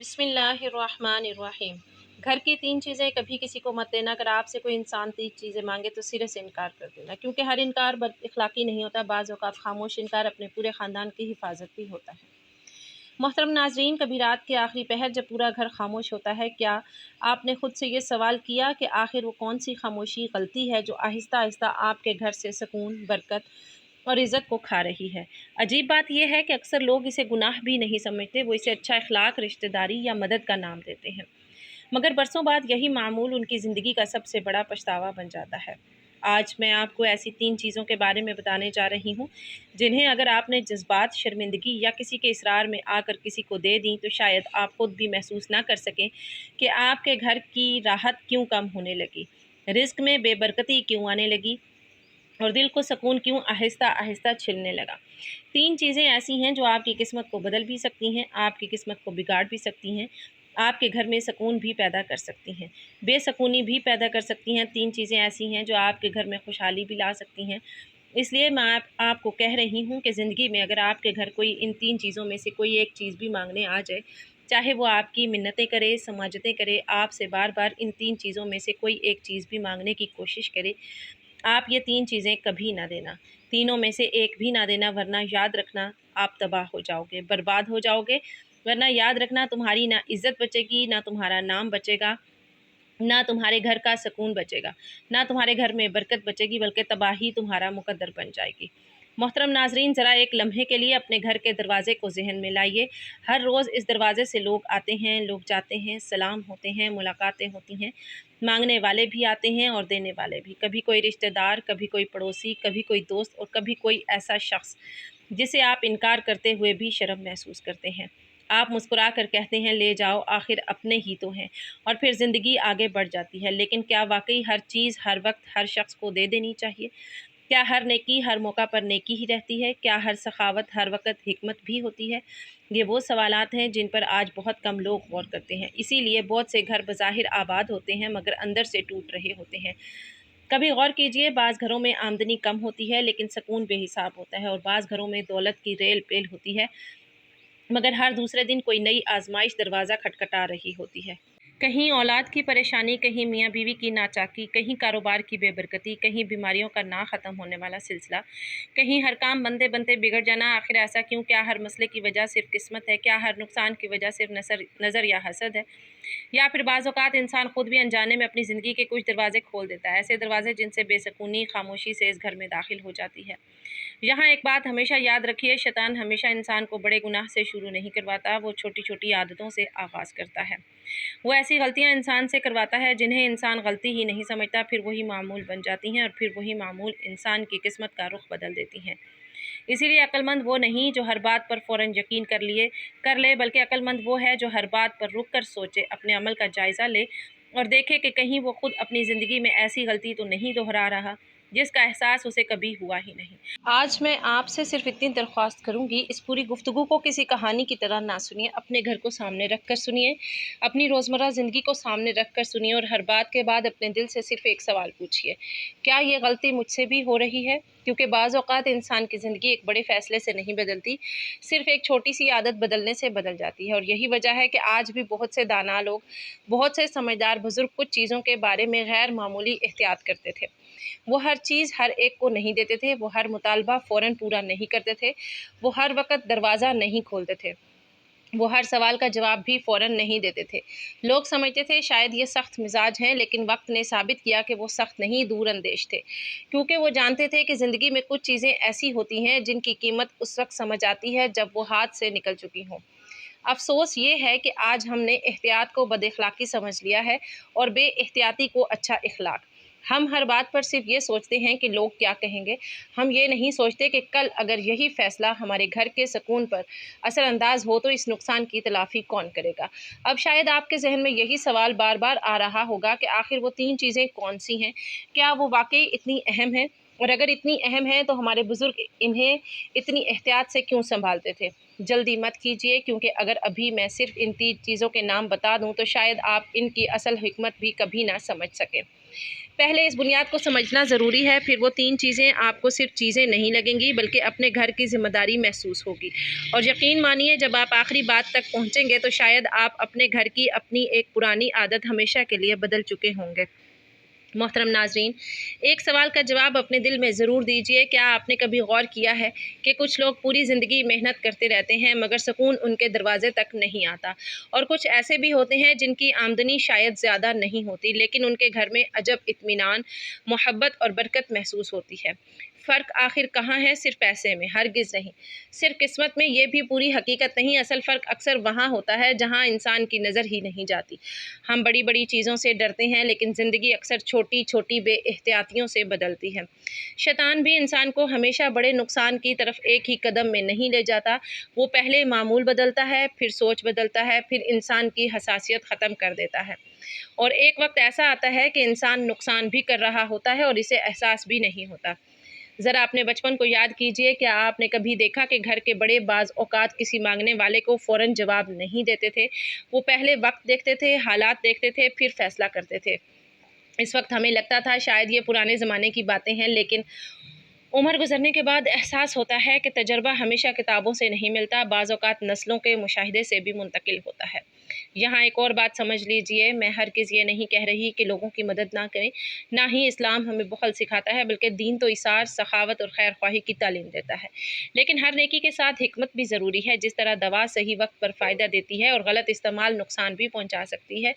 बिस्मिल्लाहिर्रहमानिर्रहीम। घर की 3 चीज़ें कभी किसी को मत देना। अगर आपसे कोई इंसान 3 चीज़ें मांगे तो सिरे से इनकार कर देना, क्योंकि हर इनकार बद इखलाकी नहीं होता। बाज़ औक़ात खामोश इनकार अपने पूरे ख़ानदान की हिफाजत भी होता है। मोहतरम नाज़रीन, कभी रात के आखिरी पहर जब पूरा घर खामोश होता है, क्या आपने ख़ुद से ये सवाल किया कि आखिर वो कौन सी खामोशी गलती है जो आहिस्ता आहिस्ता आपके घर से सुकून, बरकत और इज़्ज़त को खा रही है। अजीब बात यह है कि अक्सर लोग इसे गुनाह भी नहीं समझते, वो इसे अच्छा अखलाक, रिश्तेदारी या मदद का नाम देते हैं, मगर बरसों बाद यही मामूल उनकी ज़िंदगी का सबसे बड़ा पछतावा बन जाता है। आज मैं आपको ऐसी 3 चीज़ों के बारे में बताने जा रही हूँ, जिन्हें अगर आपने जज्बात, शर्मिंदगी या किसी के इसरार में आकर किसी को दे दी, तो शायद आप खुद भी महसूस ना कर सकें कि आपके घर की राहत क्यों कम होने लगी, रिज़्क में बेबरकती क्यों आने लगी और दिल को सुकून क्यों आहिस्ता आहिस्ता छिनने लगा। 3 चीज़ें ऐसी हैं जो आपकी किस्मत को बदल भी सकती हैं, आपकी किस्मत को बिगाड़ भी सकती हैं, आपके घर में सुकून भी पैदा कर सकती हैं, बेसुकूनी भी पैदा कर सकती हैं। 3 चीज़ें ऐसी हैं जो आपके घर में खुशहाली भी ला सकती हैं। इसलिए मैं आपको कह रही हूँ कि ज़िंदगी में अगर आपके घर कोई इन 3 चीज़ों में से कोई एक चीज़ भी मांगने आ जाए, चाहे वो आपकी मिन्नतें करे, समाजतें करे, आपसे बार बार इन 3 चीज़ों में से कोई एक चीज़ भी मांगने की कोशिश करे, आप ये 3 चीज़ें कभी ना देना। तीनों में से एक भी ना देना, वरना याद रखना आप तबाह हो जाओगे, बर्बाद हो जाओगे। वरना याद रखना, तुम्हारी ना इज़्ज़त बचेगी, ना तुम्हारा नाम बचेगा, ना तुम्हारे घर का सुकून बचेगा, ना तुम्हारे घर में बरकत बचेगी, बल्कि तबाही तुम्हारा मुकद्दर बन जाएगी। मोहतरम नाज़रीन, ज़रा एक लम्हे के लिए अपने घर के दरवाज़े को ज़हन में लाइए। हर रोज़ इस दरवाज़े से लोग आते हैं, लोग जाते हैं, सलाम होते हैं, मुलाकातें होती हैं, मांगने वाले भी आते हैं और देने वाले भी। कभी कोई रिश्तेदार, कभी कोई पड़ोसी, कभी कोई दोस्त और कभी कोई ऐसा शख्स जिसे आप इनकार करते हुए भी शर्म महसूस करते हैं। आप मुस्कुरा कर कहते हैं, ले जाओ, आखिर अपने ही तो हैं, और फिर ज़िंदगी आगे बढ़ जाती है। लेकिन क्या वाकई हर चीज़ हर वक्त हर शख्स को दे देनी चाहिए? क्या हर नेकी हर मौका पर नेकी ही रहती है? क्या हर सखावत हर वक्त हिकमत भी होती है? ये वो सवालात हैं जिन पर आज बहुत कम लोग गौर करते हैं। इसीलिए बहुत से घर बज़ाहिर आबाद होते हैं, मगर अंदर से टूट रहे होते हैं। कभी गौर कीजिए, बाज़ घरों में आमदनी कम होती है लेकिन सुकून बेहिसाब होता है, और बाज़ घरों में दौलत की रेल पेल होती है, मगर हर दूसरे दिन कोई नई आजमाइश दरवाज़ा खटखटा रही होती है। कहीं औलाद की परेशानी, कहीं मियाँ बीवी की नाचाकी, कहीं कारोबार की बेबरकती, कहीं बीमारियों का ना ख़त्म होने वाला सिलसिला, कहीं हर काम बनते बनते बिगड़ जाना। आखिर ऐसा क्यों? क्या हर मसले की वजह सिर्फ किस्मत है? क्या हर नुकसान की वजह सिर्फ नज़र या हसद है? या फिर बाज़ औक़ात इंसान खुद भी अनजाने में अपनी ज़िंदगी के कुछ दरवाजे खोल देता है, ऐसे दरवाजे जिनसे बेसुकूनी, खामोशी से इस घर में दाखिल हो जाती है। यहाँ एक बात हमेशा याद रखिए, शैतान हमेशा इंसान को बड़े गुनाह से शुरू नहीं करवाता, वो छोटी छोटी आदतों से आगाज़ करता है। वो ऐसी गलतियाँ इंसान से करवाता है जिन्हें इंसान गलती ही नहीं समझता, फिर वही मामूल बन जाती हैं और फिर वही मामूल इंसान की किस्मत का रुख बदल देती हैं। इसीलिए अक्लमंद वो नहीं जो हर बात पर फ़ौरन यकीन कर ले, बल्कि अक्लमंद वो है जो हर बात पर रुक कर सोचे, अपने अमल का जायज़ा ले और देखे कि कहीं वो खुद अपनी ज़िंदगी में ऐसी गलती तो नहीं दोहरा रहा जिसका एहसास उसे कभी हुआ ही नहीं। आज मैं आपसे सिर्फ इतनी दरख्वास्त करूंगी, इस पूरी गुफ्तगू को किसी कहानी की तरह ना सुनिए, अपने घर को सामने रख कर सुनिए, अपनी रोज़मर्रा ज़िंदगी को सामने रख कर सुनिए और हर बात के बाद अपने दिल से सिर्फ एक सवाल पूछिए, क्या ये गलती मुझसे भी हो रही है? क्योंकि बाज़ औक़ात इंसान की ज़िंदगी एक बड़े फ़ैसले से नहीं बदलती, सिर्फ एक छोटी सी आदत बदलने से बदल जाती है। और यही वजह है कि आज भी बहुत से दाना लोग, बहुत से समझदार बुज़ुर्ग कुछ चीज़ों के बारे में गैर मामूली एहतियात करते थे। वो हर चीज़ हर एक को नहीं देते थे, वो हर मुतालबा फ़ौरन पूरा नहीं करते थे, वो हर वक़्त दरवाज़ा नहीं खोलते थे, वो हर सवाल का जवाब भी फ़ौरन नहीं देते थे। लोग समझते थे शायद ये सख्त मिजाज हैं, लेकिन वक्त ने साबित किया कि वो सख्त नहीं, दूर अंदेश थे, क्योंकि वो जानते थे कि ज़िंदगी में कुछ चीज़ें ऐसी होती हैं जिनकी कीमत उस वक्त समझ आती है जब वो हाथ से निकल चुकी हों। अफसोस ये है कि आज हमने एहतियात को बदअखलाकी समझ लिया है और बेएहतियाती को अच्छा इखलाक। हम हर बात पर सिर्फ ये सोचते हैं कि लोग क्या कहेंगे, हम ये नहीं सोचते कि कल अगर यही फ़ैसला हमारे घर के सुकून पर असरअंदाज हो तो इस नुकसान की तलाफ़ी कौन करेगा। अब शायद आपके जहन में यही सवाल बार बार आ रहा होगा कि आखिर वो 3 चीज़ें कौन सी हैं, क्या वो वाकई इतनी अहम हैं, और अगर इतनी अहम है तो हमारे बुज़ुर्ग इन्हें इतनी एहतियात से क्यों संभालते थे। जल्दी मत कीजिए, क्योंकि अगर अभी मैं सिर्फ इन 3 चीज़ों के नाम बता दूं तो शायद आप इनकी असल हिकमत भी कभी ना समझ सकें। पहले इस बुनियाद को समझना ज़रूरी है, फिर वो 3 चीज़ें आपको सिर्फ चीज़ें नहीं लगेंगी बल्कि अपने घर की ज़िम्मेदारी महसूस होगी। और यकीन मानिए जब आप आखिरी बात तक पहुँचेंगे तो शायद आप अपने घर की अपनी एक पुरानी आदत हमेशा के लिए बदल चुके होंगे। मोहतरम नाज़रीन, एक सवाल का जवाब अपने दिल में ज़रूर दीजिए। क्या आपने कभी गौर किया है कि कुछ लोग पूरी ज़िंदगी मेहनत करते रहते हैं मगर सुकून उनके दरवाज़े तक नहीं आता, और कुछ ऐसे भी होते हैं जिनकी आमदनी शायद ज़्यादा नहीं होती लेकिन उनके घर में अजब इत्मीनान, मोहब्बत और बरकत महसूस होती है। फ़र्क आखिर कहाँ है? सिर्फ पैसे में? हरगिज़ नहीं। सिर्फ किस्मत में? ये भी पूरी हकीकत नहीं। असल फ़र्क अक्सर वहाँ होता है जहाँ इंसान की नज़र ही नहीं जाती। हम बड़ी बड़ी चीज़ों से डरते हैं लेकिन ज़िंदगी अक्सर छोटी छोटी बेएहतियातियों से बदलती है। शैतान भी इंसान को हमेशा बड़े नुकसान की तरफ एक ही कदम में नहीं ले जाता। वो पहले मामूल बदलता है, फिर सोच बदलता है, फिर इंसान की हसासियत ख़त्म कर देता है। और एक वक्त ऐसा आता है कि इंसान नुकसान भी कर रहा होता है और इसे एहसास भी नहीं होता। ज़रा अपने बचपन को याद कीजिए। क्या आपने कभी देखा कि घर के बड़े बाज़ औक़ात किसी मांगने वाले को फ़ौरन जवाब नहीं देते थे? वो पहले वक्त देखते थे, हालात देखते थे, फिर फ़ैसला करते थे। इस वक्त हमें लगता था शायद ये पुराने ज़माने की बातें हैं, लेकिन उम्र गुजरने के बाद एहसास होता है कि तजर्बा हमेशा किताबों से नहीं मिलता, बाज़ औक़ात नस्लों के मुशाहिदे से भी मुंतकिल होता है। यहाँ एक और बात समझ लीजिए, मैं हरगिज़ ये नहीं कह रही कि लोगों की मदद ना करें, ना ही इस्लाम हमें बुख़्ल सिखाता है, बल्कि दीन तो इसार, सखावत और खैर ख्वाही की तालीम देता है। लेकिन हर नेकी के साथ हिकमत भी ज़रूरी है। जिस तरह दवा सही वक्त पर फ़ायदा देती है और गलत इस्तेमाल नुकसान भी पहुँचा सकती है,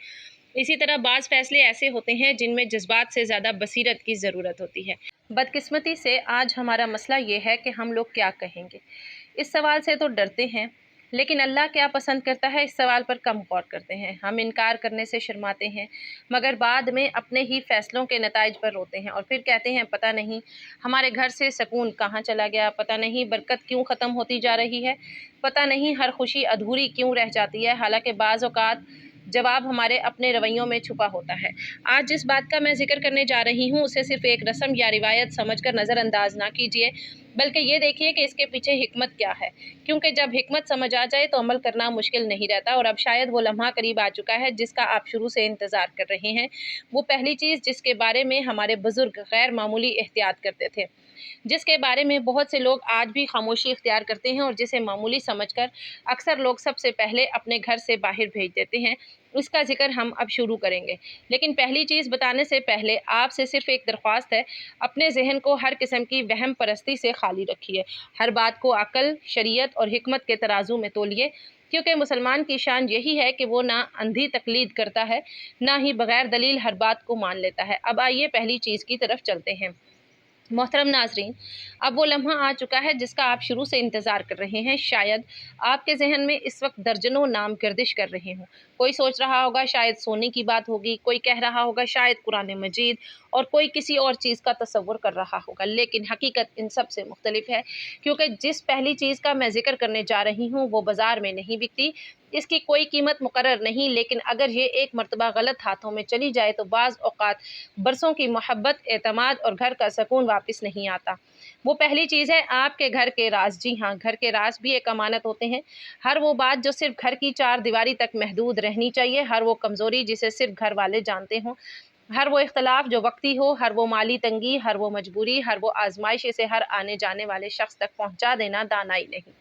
इसी तरह बाज़ फ़ैसले ऐसे होते हैं जिनमें जज्बात से ज़्यादा बसीरत की ज़रूरत होती है। बदकिस्मती से आज हमारा मसला ये है कि हम लोग क्या कहेंगे। इस सवाल से तो डरते हैं, लेकिन अल्लाह क्या पसंद करता है इस सवाल पर कम गौर करते हैं। हम इनकार करने से शर्माते हैं मगर बाद में अपने ही फ़ैसलों के नताइज पर रोते हैं और फिर कहते हैं पता नहीं हमारे घर से सकून कहाँ चला गया, पता नहीं बरकत क्यों ख़त्म होती जा रही है, पता नहीं हर खुशी अधूरी क्यों रह जाती है। हालांकि बाज़ औक़ात जवाब हमारे अपने रवैयों में छुपा होता है। आज जिस बात का मैं ज़िक्र करने जा रही हूँ उसे सिर्फ़ एक रस्म या रिवायत समझकर नज़रअंदाज ना कीजिए, बल्कि ये देखिए कि इसके पीछे हिकमत क्या है। क्योंकि जब हिकमत समझ आ जाए तो अमल करना मुश्किल नहीं रहता। और अब शायद वो लम्हा करीब आ चुका है जिसका आप शुरू से इंतज़ार कर रहे हैं। वो पहली चीज़ जिसके बारे में हमारे बुज़ुर्ग गैर मामूली एहतियात करते थे, जिसके बारे में बहुत से लोग आज भी खामोशी इख्तियार करते हैं और जिसे मामूली समझकर अक्सर लोग सबसे पहले अपने घर से बाहर भेज देते हैं, इसका जिक्र हम अब शुरू करेंगे। लेकिन पहली चीज़ बताने से पहले आपसे सिर्फ एक दरख्वास्त है, अपने जहन को हर किस्म की वहम परस्ती से खाली रखिए। हर बात को अक्ल, शरीयत और हिकमत के तराजू में तोलिए, क्योंकि मुसलमान की शान यही है कि वो ना अंधी तकलीद करता है, ना ही बग़ैर दलील हर बात को मान लेता है। अब आइए पहली चीज़ की तरफ चलते हैं। मोहतरम नाज़रीन, अब वो लम्हा आ चुका है जिसका आप शुरू से इंतज़ार कर रहे हैं। शायद आपके जहन में इस वक्त दर्जनों नाम गर्दिश कर रहे हों। कोई सोच रहा होगा शायद सोने की बात होगी, कोई कह रहा होगा शायद कुरान मजीद, और कोई किसी और चीज़ का तसव्वुर कर रहा होगा। लेकिन हकीकत इन सब से मुख्तलिफ है, क्योंकि जिस पहली चीज़ का मैं जिक्र करने जा रही हूँ वो बाज़ार में नहीं बिकती, इसकी कोई कीमत मुकर्रर नहीं, लेकिन अगर ये एक मरतबा गलत हाथों में चली जाए तो बाज़ औक़ात बरसों की मोहब्बत, एतमाद और घर का सकून वापस नहीं आता। वो पहली चीज़ है आपके घर के राज। जी हाँ, घर के राज भी एक अमानत होते हैं। हर वो बात जो सिर्फ घर की चार दीवारी तक महदूद रहनी चाहिए, हर वो कमज़ोरी जिसे सिर्फ घर वाले जानते हों, हर वो इख्तलाफ जो वक्ती हो, हर वो माली तंगी, हर वो मजबूरी, हर वो आजमाइश, इसे हर आने जाने वाले शख्स तक पहुँचा देना दानाई नहीं,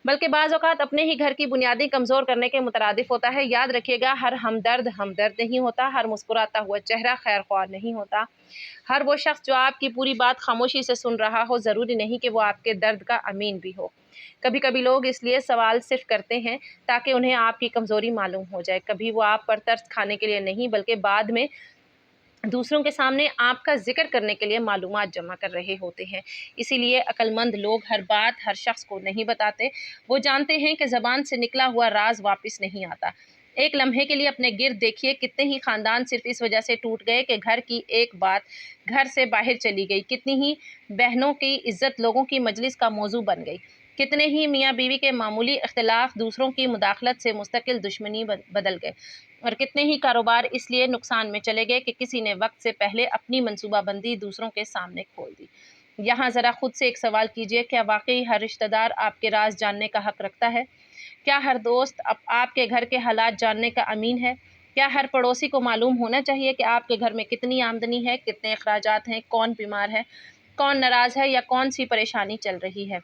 बल्कि बाज़ औक़ात अपने ही घर की बुनियादें कमज़ोर करने के मुतरादिफ़ होता है। याद रखिएगा, हर हमदर्द हमदर्द नहीं होता, हर मुस्कुराता हुआ चेहरा खैर ख्वाह नहीं होता, हर वो शख्स जो आपकी पूरी बात खामोशी से सुन रहा हो ज़रूरी नहीं कि वो आपके दर्द का अमीन भी हो। कभी कभी लोग इसलिए सवाल सिर्फ करते हैं ताकि उन्हें आपकी कमज़ोरी मालूम हो जाए। कभी वो आप पर तरस खाने के लिए नहीं, बल्कि बाद में दूसरों के सामने आपका जिक्र करने के लिए मालूमात जमा कर रहे होते हैं। इसीलिए अक्लमंद लोग हर बात हर शख्स को नहीं बताते। वो जानते हैं कि ज़बान से निकला हुआ राज वापस नहीं आता। एक लम्हे के लिए अपने गिर्द देखिए, कितने ही ख़ानदान सिर्फ इस वजह से टूट गए कि घर की एक बात घर से बाहर चली गई। कितनी ही बहनों की इज़्ज़त लोगों की मजलिस का मौजू बन गई। कितने ही मियाँ बीवी के मामूली इख्तिलाफ दूसरों की मुदाखलत से मुस्तकिल दुश्मनी बदल गए। और कितने ही कारोबार इसलिए नुकसान में चले गए कि किसी ने वक्त से पहले अपनी मनसूबाबंदी दूसरों के सामने खोल दी। यहाँ ज़रा खुद से एक सवाल कीजिए, क्या वाकई हर रिश्तेदार आपके राज जानने का हक रखता है? क्या हर दोस्त आपके घर के हालात जानने का अमीन है? क्या हर पड़ोसी को मालूम होना चाहिए कि आपके घर में कितनी आमदनी है, कितने अखराजात हैं, कौन बीमार है, कौन नाराज़ है या कौन सी परेशानी चल रही है?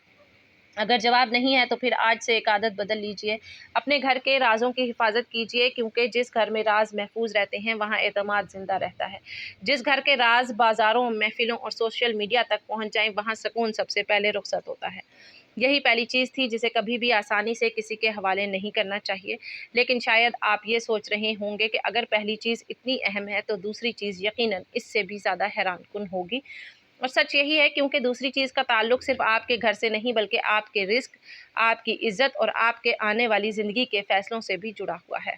अगर जवाब नहीं है तो फिर आज से एक आदत बदल लीजिए। अपने घर के राज़ों की हिफाजत कीजिए, क्योंकि जिस घर में राज महफूज रहते हैं वहाँ एतमाद ज़िंदा रहता है। जिस घर के राज बाज़ारों, महफ़िलों और सोशल मीडिया तक पहुँच जाएँ वहाँ सुकून सबसे पहले रुखसत होता है। यही पहली चीज़ थी जिसे कभी भी आसानी से किसी के हवाले नहीं करना चाहिए। लेकिन शायद आप ये सोच रहे होंगे कि अगर पहली चीज़ इतनी अहम है तो दूसरी चीज़ यकीनन इससे भी ज़्यादा हैरानकुन होगी। और सच यही है, क्योंकि दूसरी चीज़ का ताल्लुक सिर्फ आपके घर से नहीं बल्कि आपके रिस्क, आपकी इज़्ज़त और आपके आने वाली ज़िंदगी के फ़ैसलों से भी जुड़ा हुआ है।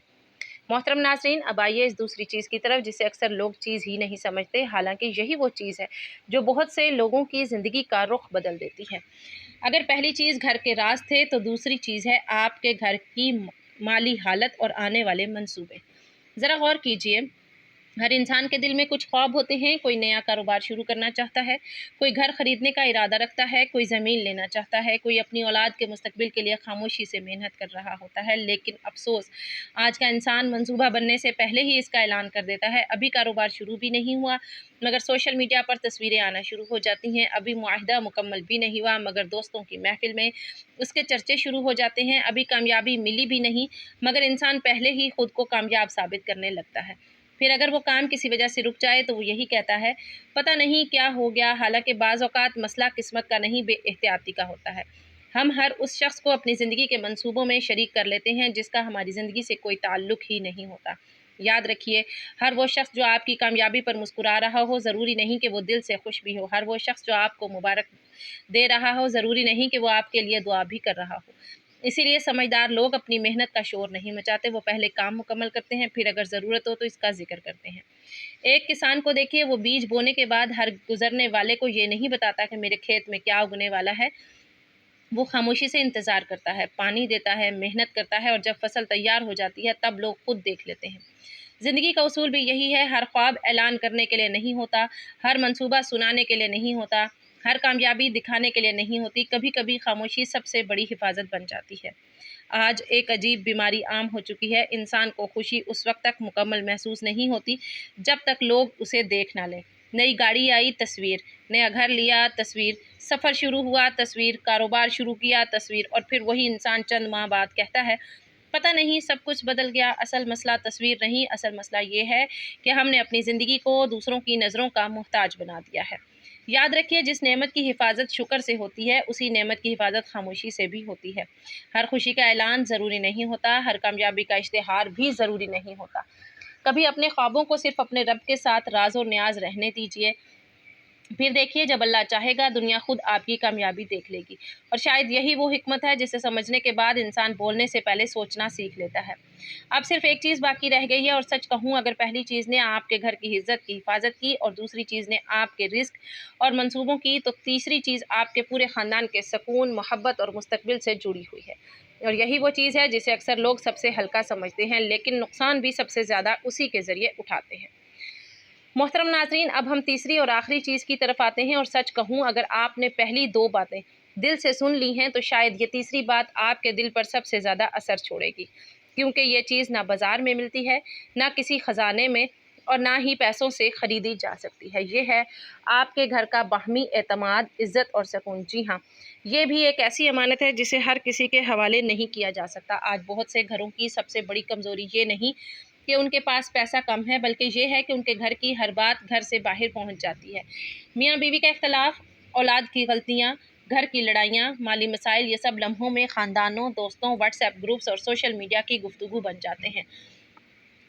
मोहतरम नाज़रीन, अब आइए इस दूसरी चीज़ की तरफ जिसे अक्सर लोग चीज़ ही नहीं समझते, हालांकि यही वो चीज़ है जो बहुत से लोगों की ज़िंदगी का रुख बदल देती है। अगर पहली चीज़ घर के राज थे तो दूसरी चीज़ है आपके घर की माली हालत और आने वाले मंसूबे। ज़रा गौर कीजिए, हर इंसान के दिल में कुछ ख्वाब होते हैं। कोई नया कारोबार शुरू करना चाहता है, कोई घर खरीदने का इरादा रखता है, कोई ज़मीन लेना चाहता है, कोई अपनी औलाद के मुस्तकबिल के लिए खामोशी से मेहनत कर रहा होता है। लेकिन अफसोस, आज का इंसान मंसूबा बनने से पहले ही इसका ऐलान कर देता है। अभी कारोबार शुरू भी नहीं हुआ मगर सोशल मीडिया पर तस्वीरें आना शुरू हो जाती हैं। अभी मुआहदा मुकम्मल भी नहीं हुआ मगर दोस्तों की महफिल में उसके चर्चे शुरू हो जाते हैं। अभी कामयाबी मिली भी नहीं मगर इंसान पहले ही खुद को कामयाब साबित करने लगता है। फिर अगर वो काम किसी वजह से रुक जाए तो वो यही कहता है, पता नहीं क्या हो गया। हालांकि बाज़ औक़ात मसला किस्मत का नहीं, बेएहतियाती का होता है। हम हर उस शख्स को अपनी ज़िंदगी के मंसूबों में शरीक कर लेते हैं जिसका हमारी ज़िंदगी से कोई ताल्लुक ही नहीं होता। याद रखिए, हर वो शख्स जो आपकी कामयाबी पर मुस्कुरा रहा हो ज़रूरी नहीं कि वो दिल से खुश भी हो। हर वो शख्स जो आपको मुबारक दे रहा हो ज़रूरी नहीं कि वो आपके लिए दुआ भी कर रहा हो। इसीलिए समझदार लोग अपनी मेहनत का शोर नहीं मचाते, वो पहले काम मुकम्मल करते हैं, फिर अगर ज़रूरत हो तो इसका जिक्र करते हैं। एक किसान को देखिए, वो बीज बोने के बाद हर गुजरने वाले को ये नहीं बताता कि मेरे खेत में क्या उगने वाला है। वो खामोशी से इंतज़ार करता है, पानी देता है, मेहनत करता है और जब फसल तैयार हो जाती है तब लोग खुद देख लेते हैं। ज़िंदगी का उसूल भी यही है, हर ख्वाब ऐलान करने के लिए नहीं होता, हर मंसूबा सुनाने के लिए नहीं होता, हर कामयाबी दिखाने के लिए नहीं होती। कभी कभी खामोशी सबसे बड़ी हिफाजत बन जाती है। आज एक अजीब बीमारी आम हो चुकी है। इंसान को खुशी उस वक्त तक मुकम्मल महसूस नहीं होती जब तक लोग उसे देख ना लें। नई गाड़ी आई, तस्वीर। नया घर लिया, तस्वीर। सफ़र शुरू हुआ, तस्वीर। कारोबार शुरू किया, तस्वीर। और फिर वही इंसान चंद माह बाद कहता है, पता नहीं सब कुछ बदल गया। असल मसला तस्वीर नहीं, असल मसला ये है कि हमने अपनी ज़िंदगी को दूसरों की नज़रों का मोहताज बना दिया है। याद रखिए, जिस नेमत की हिफाजत शुक्र से होती है उसी नेमत की हिफाजत खामोशी से भी होती है। हर खुशी का ऐलान ज़रूरी नहीं होता, हर कामयाबी का इश्तिहार भी ज़रूरी नहीं होता। कभी अपने ख्वाबों को सिर्फ अपने रब के साथ राज और न्याज रहने दीजिए, फिर देखिए जब अल्लाह चाहेगा दुनिया खुद आपकी कामयाबी देख लेगी। और शायद यही वो हिकमत है जिसे समझने के बाद इंसान बोलने से पहले सोचना सीख लेता है। अब सिर्फ एक चीज़ बाकी रह गई है, और सच कहूँ अगर पहली चीज़ ने आपके घर की इज्जत की हिफाजत की और दूसरी चीज़ ने आपके रिस्क और मंसूबों की, तो तीसरी चीज़ आपके पूरे ख़ानदान के सुकून, मोहब्बत और मुस्तकबिल से जुड़ी हुई है। और यही वो चीज़ है जिसे अक्सर लोग सबसे हल्का समझते हैं, लेकिन नुकसान भी सबसे ज़्यादा उसी के ज़रिए उठाते हैं। मोहतरम नाज़रीन, अब हम तीसरी और आखिरी चीज़ की तरफ आते हैं। और सच कहूँ अगर आपने पहली दो बातें दिल से सुन ली हैं तो शायद ये तीसरी बात आपके दिल पर सबसे ज़्यादा असर छोड़ेगी, क्योंकि ये चीज़ ना बाज़ार में मिलती है, ना किसी ख़जाने में, और ना ही पैसों से ख़रीदी जा सकती है। ये है आपके घर का बाहमी एतमाद, इज़्ज़त और सुकून। जी हाँ, ये भी एक ऐसी अमानत है जिसे हर किसी के हवाले नहीं किया जा सकता। आज बहुत से घरों की सबसे बड़ी कमज़ोरी ये नहीं कि उनके पास पैसा कम है, बल्कि ये है कि उनके घर की हर बात घर से बाहर पहुंच जाती है। मियाँ बीवी का इख्तलाफ, औलाद की गलतियाँ, घर की लड़ाइयाँ, माली मसाइल, ये सब लम्हों में ख़ानदानों, दोस्तों, व्हाट्सएप ग्रुप्स और सोशल मीडिया की गुफ्तगू बन जाते हैं।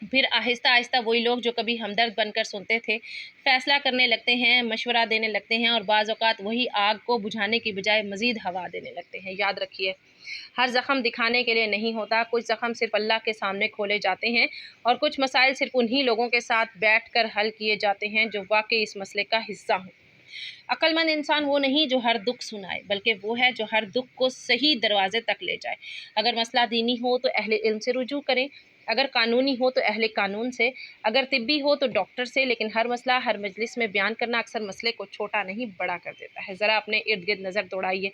फिर आहिस्ता आहिस्ता वही लोग जो कभी हमदर्द बनकर सुनते थे, फ़ैसला करने लगते हैं, मशवरा देने लगते हैं, और बाज़ औक़ात वही आग को बुझाने की बजाय मज़ीद हवा देने लगते हैं। याद रखिए, हर ज़ख़म दिखाने के लिए नहीं होता, कुछ ज़ख़म सिर्फ़ अल्लाह के सामने खोले जाते हैं, और कुछ मसाइल सिर्फ़ उन्हीं लोगों के साथ बैठ कर हल किए जाते हैं जो वाक़ई इस मसले का हिस्सा हों। अक्लमंद इंसान वो नहीं जो हर दुख सुनाए, बल्कि वो है जो हर दुख को सही दरवाजे तक ले जाए। अगर मसला दीनी हो तो अहले इल्म से रुजू करें, अगर कानूनी हो तो अहले कानून से, अगर तिब्बी हो तो डॉक्टर से। लेकिन हर मसला हर मजलिस में बयान करना अक्सर मसले को छोटा नहीं बड़ा कर देता है। ज़रा अपने इर्द गिर्द नज़र दौड़ाइए,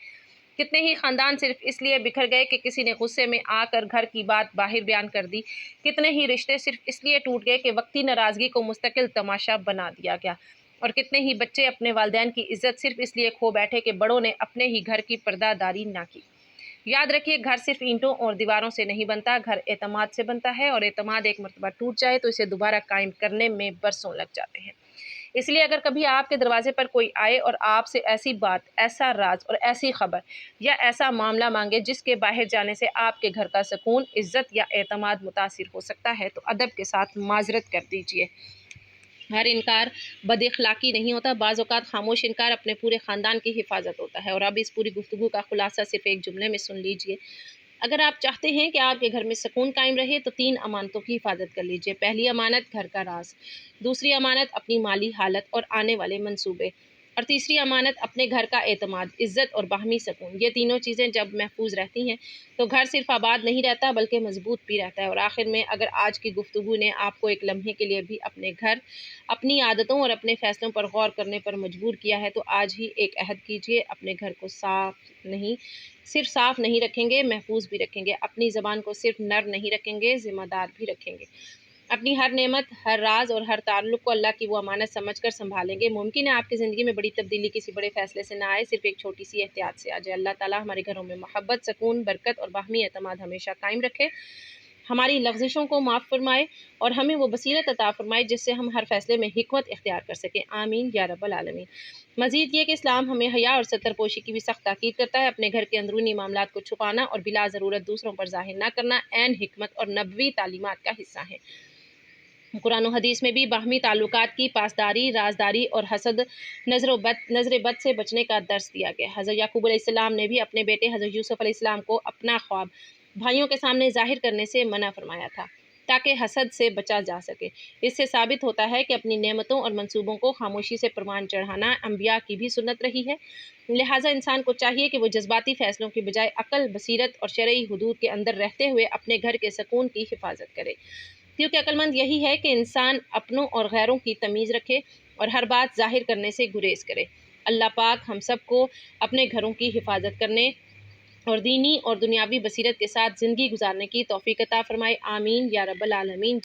کتنے ہی خاندان صرف اس لیے بکھر گئے کہ کسی نے غصے میں آ کر گھر کی بات باہر بیان کر دی، کتنے ہی رشتے صرف اس لیے ٹوٹ گئے کہ وقتی ناراضگی کو مستقل تماشا بنا دیا گیا، اور کتنے ہی بچے اپنے والدین کی عزت صرف اس لیے کھو بیٹھے کہ بڑوں نے اپنے ہی گھر کی پردہ داری نہ کی۔ یاد رکھیے، گھر صرف اینٹوں اور دیواروں سے نہیں بنتا، گھر اعتماد سے بنتا ہے، اور اعتماد ایک مرتبہ ٹوٹ جائے تو اسے دوبارہ قائم کرنے میں برسوں لگ جاتے ہیں۔ اس لیے اگر کبھی آپ کے دروازے پر کوئی آئے اور آپ سے ایسی بات، ایسا راز اور ایسی خبر یا ایسا معاملہ مانگے جس کے باہر جانے سے آپ کے گھر کا سکون، عزت یا اعتماد متاثر ہو سکتا ہے، تو ادب کے ساتھ معذرت کر دیجیے۔ ہر انکار بد اخلاقی نہیں ہوتا، بعض اوقات خاموش انکار اپنے پورے خاندان کی حفاظت ہوتا ہے۔ اور اب اس پوری گفتگو کا خلاصہ صرف ایک جملے میں سن لیجیے۔ اگر آپ چاہتے ہیں کہ آپ کے گھر میں سکون قائم رہے تو 3 امانتوں کی حفاظت کر لیجیے۔ پہلی امانت گھر کا راز، دوسری امانت اپنی مالی حالت اور آنے والے منصوبے، اور تیسری امانت اپنے گھر کا اعتماد، عزت اور باہمی سکون۔ یہ تینوں چیزیں جب محفوظ رہتی ہیں تو گھر صرف آباد نہیں رہتا بلکہ مضبوط بھی رہتا ہے۔ اور آخر میں، اگر آج کی گفتگو نے آپ کو ایک لمحے کے لیے بھی اپنے گھر، اپنی عادتوں اور اپنے فیصلوں پر غور کرنے پر مجبور کیا ہے تو آج ہی ایک عہد کیجیے، اپنے گھر کو صرف صاف نہیں رکھیں گے، محفوظ بھی رکھیں گے۔ اپنی زبان کو صرف نر نہیں رکھیں گے، ذمہ دار بھی رکھیں گے۔ اپنی ہر نعمت، ہر راز اور ہر تعلق کو اللہ کی وہ امانت سمجھ کر سنبھالیں گے۔ ممکن ہے آپ کی زندگی میں بڑی تبدیلی کسی بڑے فیصلے سے نہ آئے، صرف ایک چھوٹی سی احتیاط سے آ جائے۔ اللہ تعالیٰ ہمارے گھروں میں محبت، سکون، برکت اور باہمی اعتماد ہمیشہ قائم رکھے، ہماری لغزشوں کو معاف فرمائے اور ہمیں وہ بصیرت عطا فرمائے جس سے ہم ہر فیصلے میں حکمت اختیار کر سکیں۔ آمین یا رب العالمین۔ مزید یہ کہ اسلام ہمیں حیا اور ستر پوشی کی بھی سخت تاکید کرتا ہے۔ اپنے گھر کے اندرونی معاملات کو چھپانا اور بلا ضرورت دوسروں پر ظاہر نہ کرنا عین حکمت اور نبوی تعلیمات کا حصہ ہے۔ قرآن و حدیث میں بھی باہمی تعلقات کی پاسداری، رازداری اور حسد، نظر بد سے بچنے کا درس دیا گیا۔ حضرت یعقوب علیہ السلام نے بھی اپنے بیٹے حضرت یوسف علیہ السلام کو اپنا خواب بھائیوں کے سامنے ظاہر کرنے سے منع فرمایا تھا تاکہ حسد سے بچا جا سکے۔ اس سے ثابت ہوتا ہے کہ اپنی نعمتوں اور منصوبوں کو خاموشی سے پروان چڑھانا انبیاء کی بھی سنت رہی ہے۔ لہٰذا انسان کو چاہیے کہ وہ جذباتی فیصلوں کی بجائے عقل، بصیرت اور شرعی حدود کے اندر رہتے ہوئے اپنے گھر کے سکون کی حفاظت کرے، کیونکہ عقل مند یہی ہے کہ انسان اپنوں اور غیروں کی تمیز رکھے اور ہر بات ظاہر کرنے سے گریز کرے۔ اللہ پاک ہم سب کو اپنے گھروں کی حفاظت کرنے اور دینی اور دنیاوی بصیرت کے ساتھ زندگی گزارنے کی توفیق عطا فرمائے۔ آمین یا رب العالمین۔